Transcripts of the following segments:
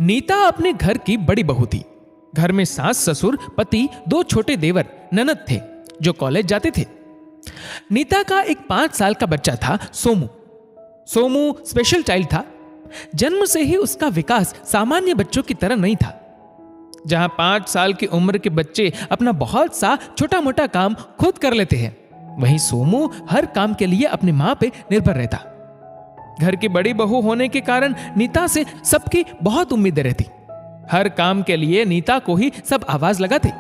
नीता अपने घर की बड़ी बहू थी। घर में सास ससुर पति 2 छोटे देवर ननद थे जो कॉलेज जाते थे। नीता का एक 5 साल का बच्चा था, सोमू। सोमू स्पेशल चाइल्ड था। जन्म से ही उसका विकास सामान्य बच्चों की तरह नहीं था। जहां 5 साल की उम्र के बच्चे अपना बहुत सा छोटा मोटा काम खुद कर लेते हैं, वहीं सोमू हर काम के लिए अपनी मां पे निर्भर रहता। घर की बड़ी बहू होने के कारण नीता से सबकी बहुत उम्मीदें रहती। हर काम के लिए नीता को ही सब आवाज लगाते।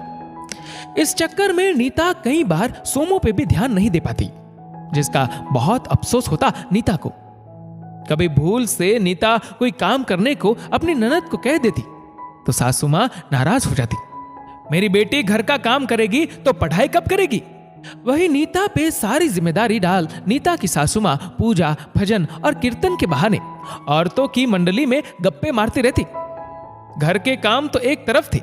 इस चक्कर में नीता कई बार सोमू पे भी ध्यान नहीं दे पाती, जिसका बहुत अफसोस होता नीता को। कभी भूल से नीता कोई काम करने को अपनी ननद को कह देती तो सासू मां नाराज हो जाती। मेरी बेटी घर का काम करेगी तो पढ़ाई कब करेगी? वही नीता पे सारी जिम्मेदारी डाल नीता की सासू मां पूजा भजन और कीर्तन के बहाने औरतों की मंडली में गप्पे मारती रहती। घर के काम तो एक तरफ थे,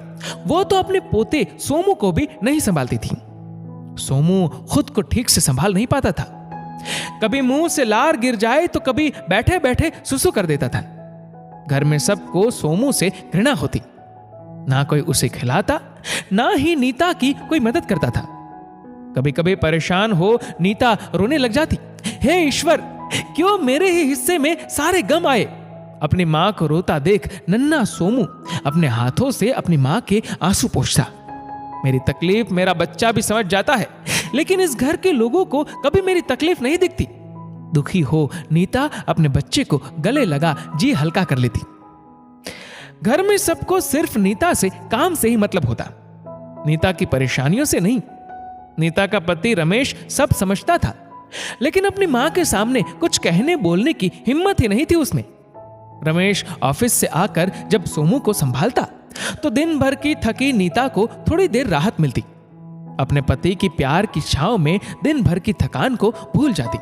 वो तो अपने पोते सोमू को भी नहीं संभालती थी। सोमू खुद को ठीक से संभाल नहीं पाता था। कभी मुंह से लार गिर जाए तो कभी बैठे बैठे सुसु कर देता था। घर में सबको सोमू से घृणा होती। ना कोई उसे खिलाता, ना ही नीता की कोई मदद करता था। कभी कभी परेशान हो नीता रोने लग जाती। हे ईश्वर, क्यों मेरे ही हिस्से में सारे गम आए? अपनी मां को रोता देख नन्हा सोमू अपने हाथों से अपनी मां के आंसू पोंछता। मेरी तकलीफ मेरा बच्चा भी समझ जाता है, लेकिन इस घर के लोगों को कभी मेरी तकलीफ नहीं दिखती। दुखी हो नीता अपने बच्चे को गले लगा जी हल्का कर लेती। घर में सबको सिर्फ नीता से काम से ही मतलब होता, नीता की परेशानियों से नहीं। नीता का पति रमेश सब समझता था, लेकिन अपनी मां के सामने कुछ कहने बोलने की हिम्मत ही नहीं थी उसमें। रमेश ऑफिस से आकर जब सोमू को संभालता तो दिन भर की थकी नीता को थोड़ी देर राहत मिलती। अपने पति की प्यार की छांव में दिन भर की थकान को भूल जाती।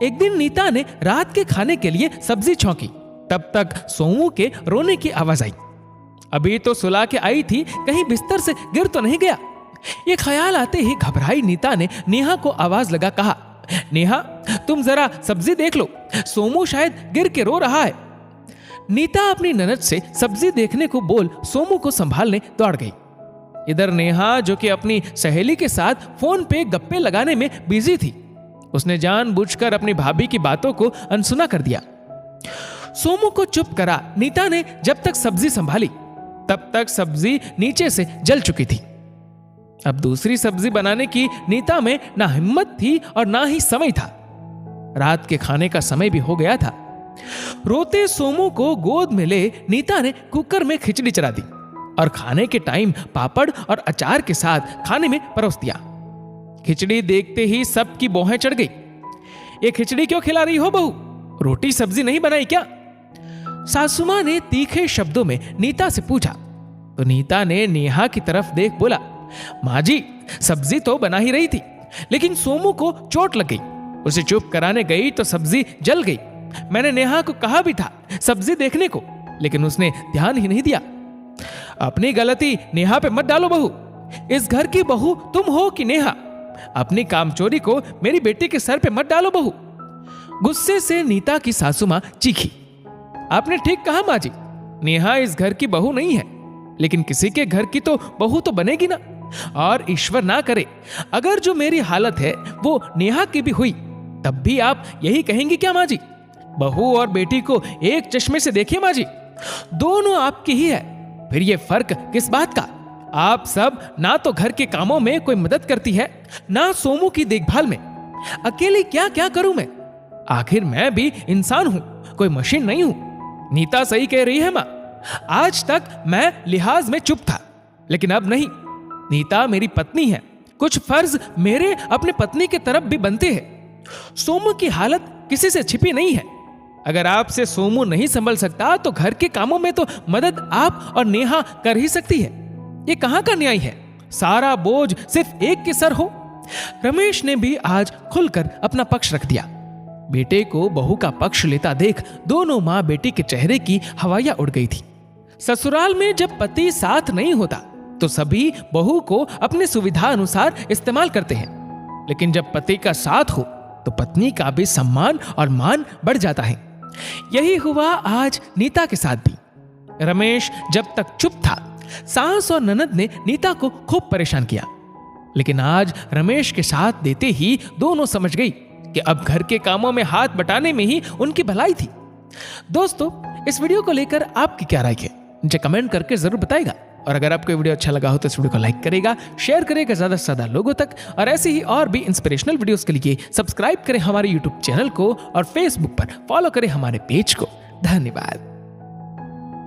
एक दिन नीता ने रात के खाने के लिए सब्जी छौंकी, तब तक सोमू के रोने की आवाज आई। अभी तो सुला के आई थी, कहीं बिस्तर से गिर तो नहीं गया? ये ख्याल आते ही घबराई नीता ने नेहा को आवाज लगा कहा, नेहा तुम जरा सब्जी देख लो, सोमू शायद गिर के रो रहा है। नीता अपनी ननद से सब्जी देखने को बोल सोमू को संभालने दौड़ गई। इधर नेहा, जो कि अपनी सहेली के साथ फोन पे गप्पे लगाने में बिजी थी, उसने जानबूझकर अपनी भाभी की बातों को अनसुना कर दिया। सोमू को चुप करा नीता ने जब तक सब्जी संभाली, तब तक सब्जी नीचे से जल चुकी थी। अब दूसरी सब्जी बनाने की नीता में ना हिम्मत थी और ना ही समय था। रात के खाने का समय भी हो गया था। रोते सोमू को गोद में ले नीता ने कुकर में खिचड़ी चढ़ा दी और खाने के टाइम पापड़ और अचार के साथ खाने में परोस दिया। खिचड़ी देखते ही सबकी भौहें चढ़ गई। ये खिचड़ी क्यों खिला रही हो बहू? रोटी सब्जी नहीं बनाई क्या? सासू मां ने तीखे शब्दों में नीता से पूछा तो नीता ने नेहा की तरफ देख बोला, माँ जी सब्जी तो बना ही रही थी, लेकिन सोमू को चोट लग गई। उसे चुप कराने गई तो सब्जी जल गई। मैंने नेहा को कहा भी था सब्जी देखने को, लेकिन उसने ध्यान ही नहीं दिया। अपनी गलती नेहा पे मत डालो बहू। इस घर की बहू तुम हो कि नेहा? अपनी कामचोरी को मेरी बेटी के सर पे मत डालो बहू। गुस्से से नीता की सासू मां चीखी। आपने ठीक कहा माँ जी, नेहा इस घर की बहू नहीं है, लेकिन किसी के घर की तो बहू तो बनेगी ना। और ईश्वर ना करे अगर जो मेरी हालत है वो नेहा की भी हुई, तब भी आप यही कहेंगी क्या माँ जी? बहू और बेटी को एक चश्मे से देखिए माँ जी, दोनों आपकी ही है। फिर ये फर्क किस बात का? आप सब ना तो घर के कामों में कोई मदद करती है, ना सोमू की देखभाल में। अकेली क्या क्या करूं मैं? आखिर मैं भी इंसान हूं, कोई मशीन नहीं हूं। नीता सही कह रही है मां। आज तक मैं लिहाज में चुप था, लेकिन अब नहीं। नीता मेरी पत्नी है, कुछ फर्ज मेरे अपने पत्नी के तरफ भी बनते हैं। सोमू की हालत किसी से छिपी नहीं है। अगर आपसे सोमू नहीं संभल सकता तो घर के कामों में तो मदद आप और नेहा कर ही सकती है। ये कहां का न्याय है? सारा बोझ सिर्फ एक के सर हो। रमेश ने भी आज खुलकर अपना पक्ष रख दिया। बेटे को बहू का पक्ष लेता देख दोनों मां बेटी के चेहरे की हवाइयां उड़ गई थी। ससुराल में जब पति साथ नहीं होता तो सभी बहू को अपने सुविधा अनुसार इस्तेमाल करते हैं, लेकिन जब पति का साथ हो तो पत्नी का भी सम्मान और मान बढ़ जाता है। यही हुआ आज नीता के साथ भी। रमेश जब तक चुप था, सास और ननद ने नीता को खूब परेशान किया। लेकिन आज रमेश के साथ देते ही दोनों समझ गई कि अब घर के कामों में हाथ बटाने में ही उनकी भलाई थी। दोस्तों, इस वीडियो को लेकर आपकी क्या राय है मुझे कमेंट करके जरूर बताएगा। और अगर आपको वीडियो अच्छा लगा हो तो इस वीडियो को लाइक करेगा, शेयर करेगा ज्यादा से ज्यादा लोगों तक। और ऐसे ही और भी इंस्पिरेशनल वीडियोस के लिए सब्सक्राइब करें हमारे यूट्यूब चैनल को और फेसबुक पर फॉलो करें हमारे पेज को। धन्यवाद।